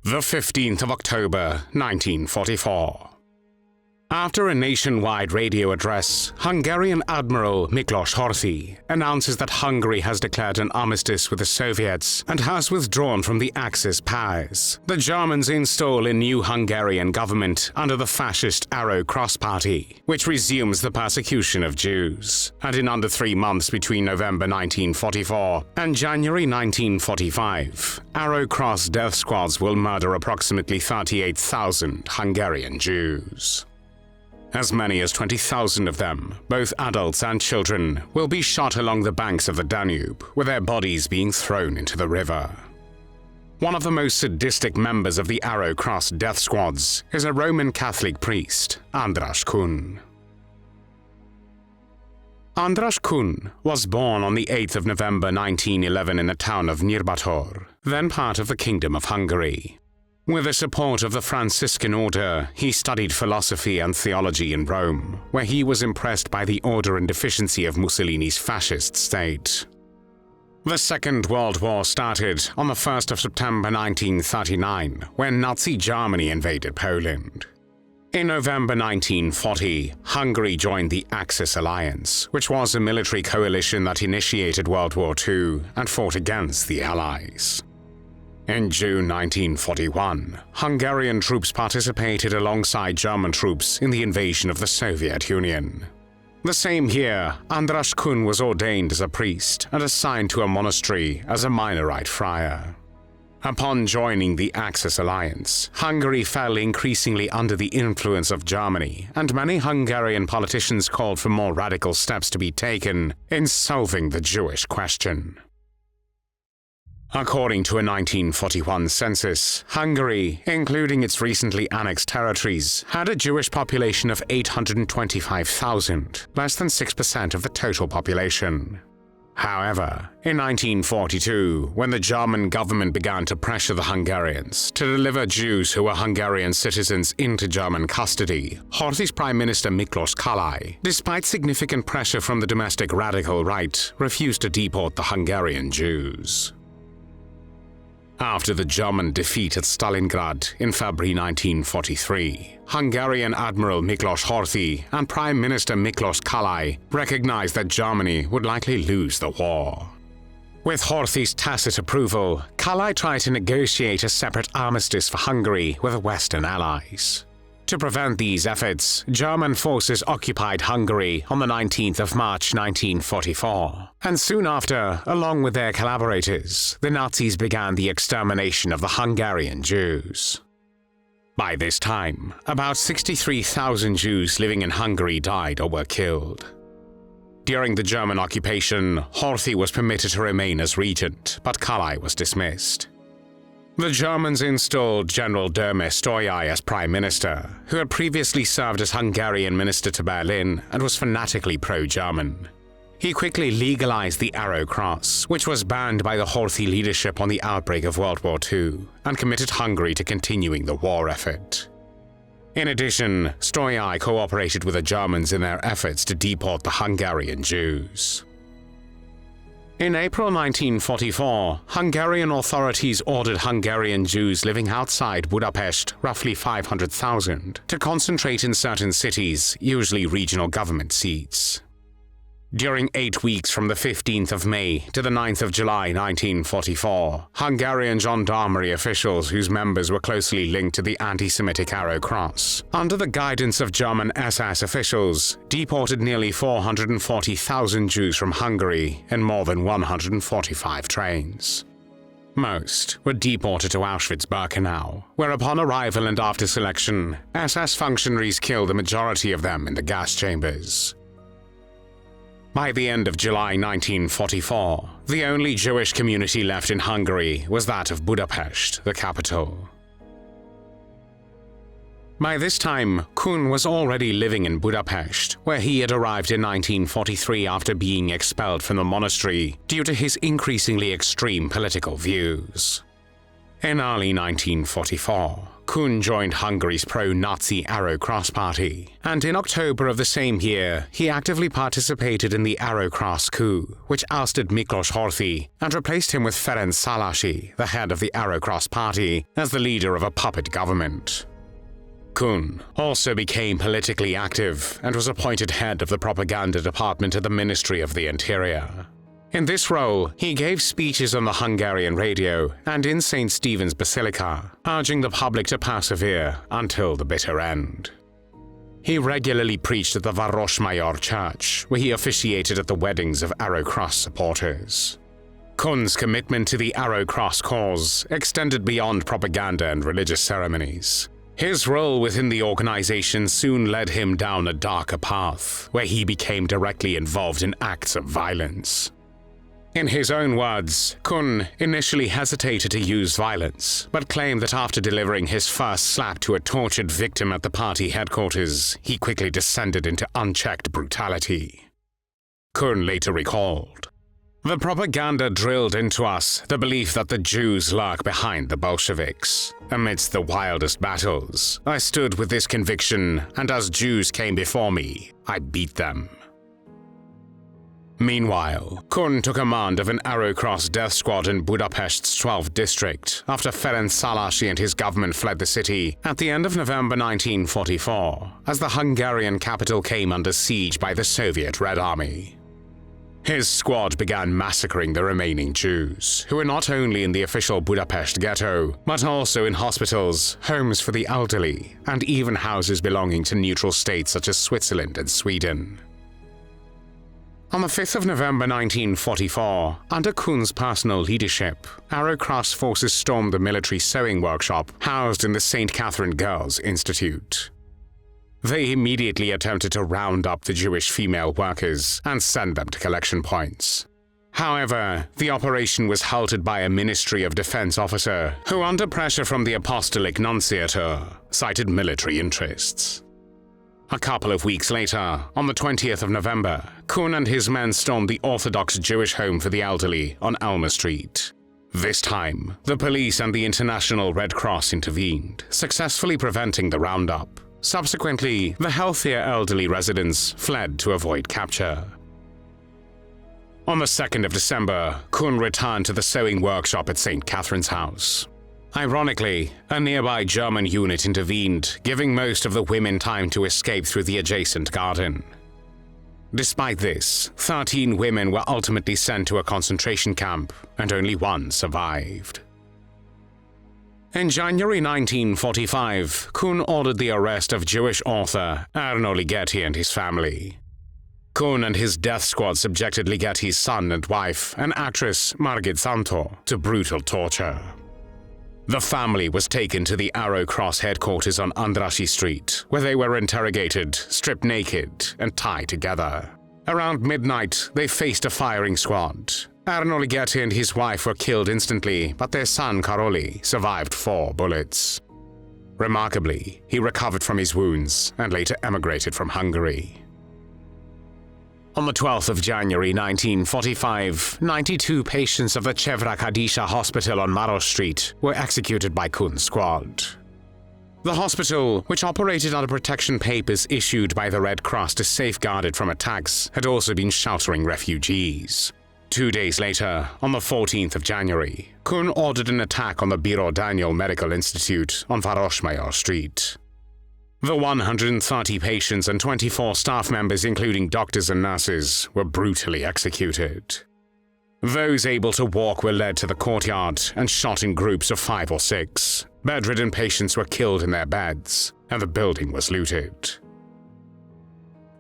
The 15th of October, 1944. After a nationwide radio address, Hungarian Admiral Miklos Horthy announces that Hungary has declared an armistice with the Soviets and has withdrawn from the Axis powers. The Germans install a new Hungarian government under the fascist Arrow Cross Party, which resumes the persecution of Jews. And in under 3 months between November 1944 and January 1945, Arrow Cross death squads will murder approximately 38,000 Hungarian Jews. As many as 20,000 of them, both adults and children, will be shot along the banks of the Danube, with their bodies being thrown into the river. One of the most sadistic members of the Arrow Cross death squads is a Roman Catholic priest, András Kun. András Kun was born on the 8th of November 1911 in the town of Nyírbátor, then part of the Kingdom of Hungary. With the support of the Franciscan order, he studied philosophy and theology in Rome, where he was impressed by the order and efficiency of Mussolini's fascist state. The Second World War started on the 1st of September 1939, when Nazi Germany invaded Poland. In November 1940, Hungary joined the Axis Alliance, which was a military coalition that initiated World War II and fought against the Allies. In June 1941, Hungarian troops participated alongside German troops in the invasion of the Soviet Union. The same year, András Kun was ordained as a priest and assigned to a monastery as a Minorite friar. Upon joining the Axis Alliance, Hungary fell increasingly under the influence of Germany, and many Hungarian politicians called for more radical steps to be taken in solving the Jewish question. According to a 1941 census, Hungary, including its recently annexed territories, had a Jewish population of 825,000, less than 6% of the total population. However, in 1942, when the German government began to pressure the Hungarians to deliver Jews who were Hungarian citizens into German custody, Horthy's Prime Minister Miklos Kálay, despite significant pressure from the domestic radical right, refused to deport the Hungarian Jews. After the German defeat at Stalingrad in February 1943, Hungarian Admiral Miklos Horthy and Prime Minister Miklos Kálay recognized that Germany would likely lose the war. With Horthy's tacit approval, Kálay tried to negotiate a separate armistice for Hungary with the Western Allies. To prevent these efforts, German forces occupied Hungary on the 19th of March 1944, and soon after, along with their collaborators, the Nazis began the extermination of the Hungarian Jews. By this time, about 63,000 Jews living in Hungary died or were killed. During the German occupation, Horthy was permitted to remain as regent, but Kálay was dismissed. The Germans installed General Derme Stolyai as Prime Minister, who had previously served as Hungarian Minister to Berlin and was fanatically pro-German. He quickly legalized the Arrow Cross, which was banned by the Horthy leadership on the outbreak of World War II, and committed Hungary to continuing the war effort. In addition, Stolyai cooperated with the Germans in their efforts to deport the Hungarian Jews. In April 1944, Hungarian authorities ordered Hungarian Jews living outside Budapest, roughly 500,000, to concentrate in certain cities, usually regional government seats. During 8 weeks from the 15th of May to the 9th of July 1944, Hungarian gendarmerie officials whose members were closely linked to the anti-Semitic Arrow Cross, under the guidance of German SS officials, deported nearly 440,000 Jews from Hungary in more than 145 trains. Most were deported to Auschwitz-Birkenau, where upon arrival and after selection, SS functionaries killed the majority of them in the gas chambers. By the end of July 1944, the only Jewish community left in Hungary was that of Budapest, the capital. By this time, Kun was already living in Budapest, where he had arrived in 1943 after being expelled from the monastery due to his increasingly extreme political views. In early 1944, Kun joined Hungary's pro-Nazi Arrow Cross Party, and in October of the same year, he actively participated in the Arrow Cross coup, which ousted Miklos Horthy and replaced him with Ferenc Szálasi, the head of the Arrow Cross Party, as the leader of a puppet government. Kun also became politically active and was appointed head of the propaganda department at the Ministry of the Interior. In this role, he gave speeches on the Hungarian radio and in St. Stephen's Basilica, urging the public to persevere until the bitter end. He regularly preached at the Városmajor Church, where he officiated at the weddings of Arrow Cross supporters. Kun's commitment to the Arrow Cross cause extended beyond propaganda and religious ceremonies. His role within the organization soon led him down a darker path, where he became directly involved in acts of violence. In his own words, Kun initially hesitated to use violence, but claimed that after delivering his first slap to a tortured victim at the party headquarters, he quickly descended into unchecked brutality. Kun later recalled, "The propaganda drilled into us the belief that the Jews lurk behind the Bolsheviks. Amidst the wildest battles, I stood with this conviction, and as Jews came before me, I beat them." Meanwhile, Kun took command of an Arrow Cross death squad in Budapest's 12th district after Ferenc Szálasi and his government fled the city at the end of November 1944, as the Hungarian capital came under siege by the Soviet Red Army. His squad began massacring the remaining Jews, who were not only in the official Budapest ghetto, but also in hospitals, homes for the elderly, and even houses belonging to neutral states such as Switzerland and Sweden. On the 5th of November 1944, under Kun's personal leadership, Arrow Cross forces stormed the military sewing workshop housed in the St. Catherine Girls' Institute. They immediately attempted to round up the Jewish female workers and send them to collection points. However, the operation was halted by a Ministry of Defense officer who, under pressure from the Apostolic Nunciature, cited military interests. A couple of weeks later, on the 20th of November, Kun and his men stormed the Orthodox Jewish home for the elderly on Elmer Street. This time, the police and the International Red Cross intervened, successfully preventing the roundup. Subsequently, the healthier elderly residents fled to avoid capture. On the 2nd of December, Kun returned to the sewing workshop at St. Catherine's House. Ironically, a nearby German unit intervened, giving most of the women time to escape through the adjacent garden. Despite this, 13 women were ultimately sent to a concentration camp, and only one survived. In January 1945, Kun ordered the arrest of Jewish author Erno Ligeti and his family. Kun and his death squad subjected Ligeti's son and wife, an actress, Margit Santo, to brutal torture. The family was taken to the Arrow Cross headquarters on Andrassy Street, where they were interrogated, stripped naked, and tied together. Around midnight, they faced a firing squad. Erno Ligeti and his wife were killed instantly, but their son Karoli survived 4 bullets. Remarkably, he recovered from his wounds and later emigrated from Hungary. On the 12th of January 1945, 92 patients of the Chevra Kadisha Hospital on Maros Street were executed by Kun's squad. The hospital, which operated under protection papers issued by the Red Cross to safeguard it from attacks, had also been sheltering refugees. 2 days later, on the 14th of January, Kun ordered an attack on the Biro Daniel Medical Institute on Városmajor Street. The 130 patients and 24 staff members, including doctors and nurses, were brutally executed. Those able to walk were led to the courtyard and shot in groups of 5 or 6. Bedridden patients were killed in their beds, and the building was looted.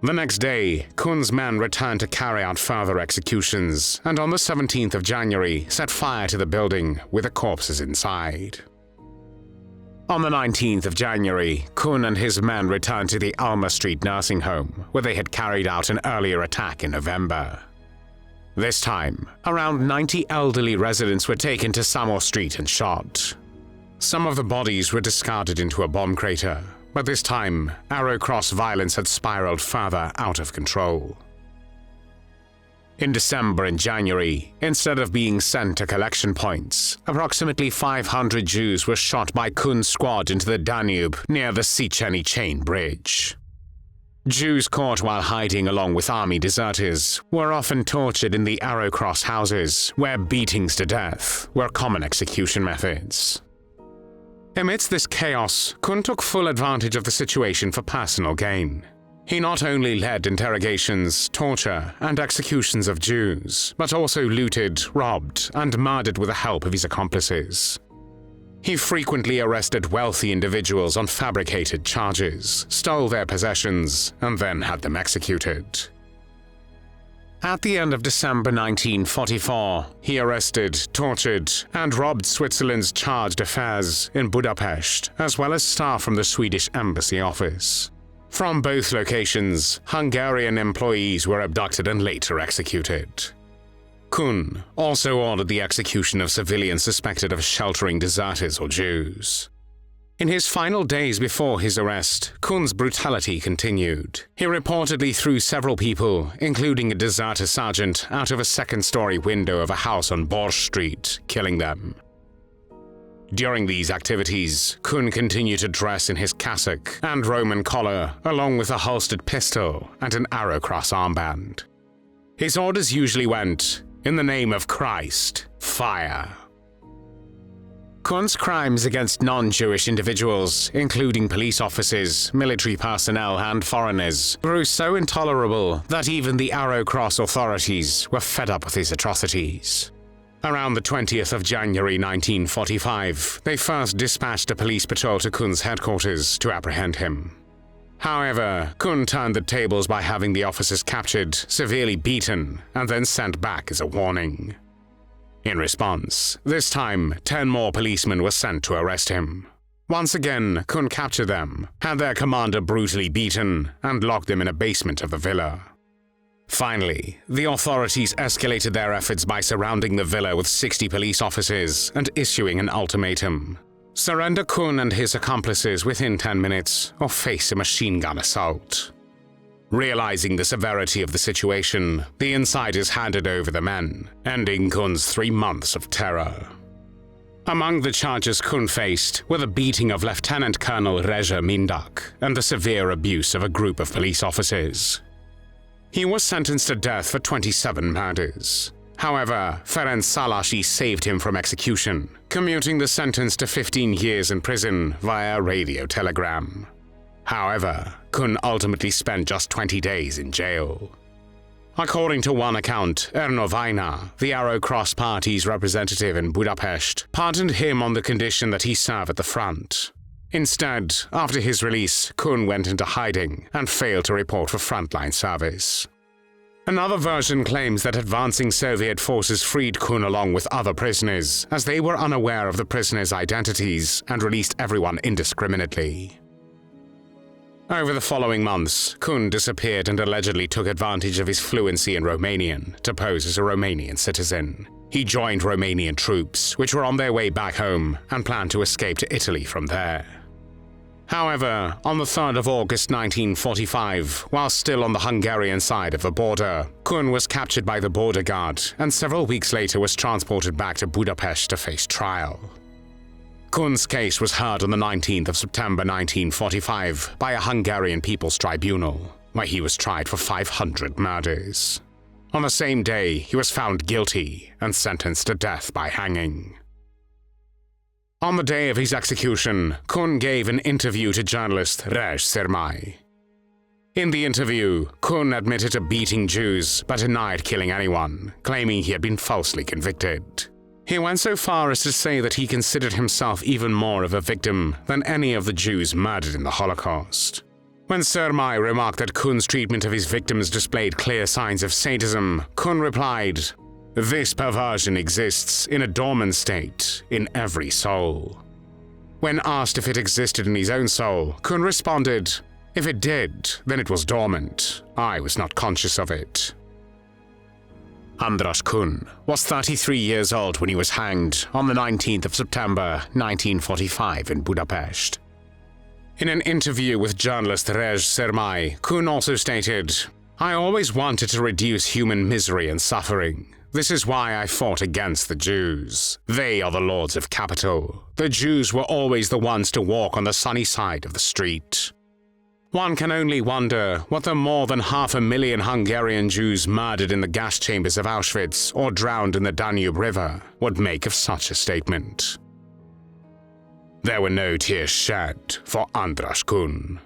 The next day, Kun's men returned to carry out further executions, and on the 17th of January set fire to the building with the corpses inside. On the 19th of January, Kun and his men returned to the Alma Street nursing home, where they had carried out an earlier attack in November. This time, around 90 elderly residents were taken to Samo Street and shot. Some of the bodies were discarded into a bomb crater, but this time, Arrow Cross violence had spiraled further out of control. In December and January, instead of being sent to collection points, approximately 500 Jews were shot by Kun's squad into the Danube near the Széchenyi chain bridge. Jews caught while hiding along with army deserters were often tortured in the arrow cross houses, where beatings to death were common execution methods. Amidst this chaos, Kun took full advantage of the situation for personal gain. He not only led interrogations, torture, and executions of Jews, but also looted, robbed, and murdered with the help of his accomplices. He frequently arrested wealthy individuals on fabricated charges, stole their possessions, and then had them executed. At the end of December 1944, he arrested, tortured, and robbed Switzerland's charge d'affaires in Budapest, as well as staff from the Swedish embassy office. From both locations, Hungarian employees were abducted and later executed. Kun also ordered the execution of civilians suspected of sheltering deserters or Jews. In his final days before his arrest, Kun's brutality continued. He reportedly threw several people, including a deserter sergeant, out of a second-story window of a house on Borsch Street, killing them. During these activities, Kun continued to dress in his cassock and Roman collar, along with a holstered pistol and an arrow cross armband. His orders usually went, "In the name of Christ, fire." Kun's crimes against non-Jewish individuals, including police officers, military personnel, and foreigners, grew so intolerable that even the Arrow Cross authorities were fed up with his atrocities. Around the 20th of January 1945, they first dispatched a police patrol to Kun's headquarters to apprehend him. However, Kun turned the tables by having the officers captured, severely beaten, and then sent back as a warning. In response, this time 10 more policemen were sent to arrest him. Once again, Kun captured them, had their commander brutally beaten, and locked them in a basement of the villa. Finally, the authorities escalated their efforts by surrounding the villa with 60 police officers and issuing an ultimatum. Surrender Kun and his accomplices within 10 minutes or face a machine gun assault. Realizing the severity of the situation, the insiders handed over the men, ending Kun's 3 months of terror. Among the charges Kun faced were the beating of Lieutenant Colonel Rezsa Mindak and the severe abuse of a group of police officers. He was sentenced to death for 27 murders. However, Ferenc Szálasi saved him from execution, commuting the sentence to 15 years in prison via radio telegram. However, Kun ultimately spent just 20 days in jail. According to one account, Erno Vajna, the Arrow Cross Party's representative in Budapest, pardoned him on the condition that he serve at the front. Instead, after his release, Kun went into hiding and failed to report for frontline service. Another version claims that advancing Soviet forces freed Kun along with other prisoners, as they were unaware of the prisoners' identities and released everyone indiscriminately. Over the following months, Kun disappeared and allegedly took advantage of his fluency in Romanian to pose as a Romanian citizen. He joined Romanian troops, which were on their way back home, and planned to escape to Italy from there. However, on the 3rd of August 1945, while still on the Hungarian side of the border, Kun was captured by the border guard and several weeks later was transported back to Budapest to face trial. Kun's case was heard on the 19th of September 1945 by a Hungarian People's Tribunal, where he was tried for 500 murders. On the same day, he was found guilty and sentenced to death by hanging. On the day of his execution, Kun gave an interview to journalist Rezsa Sermai. In the interview, Kun admitted to beating Jews but denied killing anyone, claiming he had been falsely convicted. He went so far as to say that he considered himself even more of a victim than any of the Jews murdered in the Holocaust. When Sermai remarked that Kun's treatment of his victims displayed clear signs of sadism, Kun replied, "This perversion exists in a dormant state in every soul." When asked if it existed in his own soul, Kun responded, "If it did, then it was dormant. I was not conscious of it." András Kun was 33 years old when he was hanged on the 19th of September 1945 in Budapest. In an interview with journalist Rezsa Sermai, Kun also stated, I always wanted to reduce human misery and suffering. This is why I fought against the Jews. They are the lords of capital. The Jews were always the ones to walk on the sunny side of the street. One can only wonder what the more than 500,000 Hungarian Jews murdered in the gas chambers of Auschwitz or drowned in the Danube River would make of such a statement. There were no tears shed for András Kun.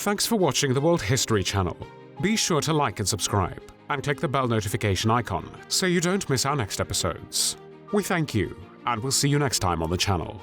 Thanks for watching the World History channel. Be sure to like and subscribe, and click the bell notification icon so you don't miss our next episodes. We thank you, and we'll see you next time on the channel.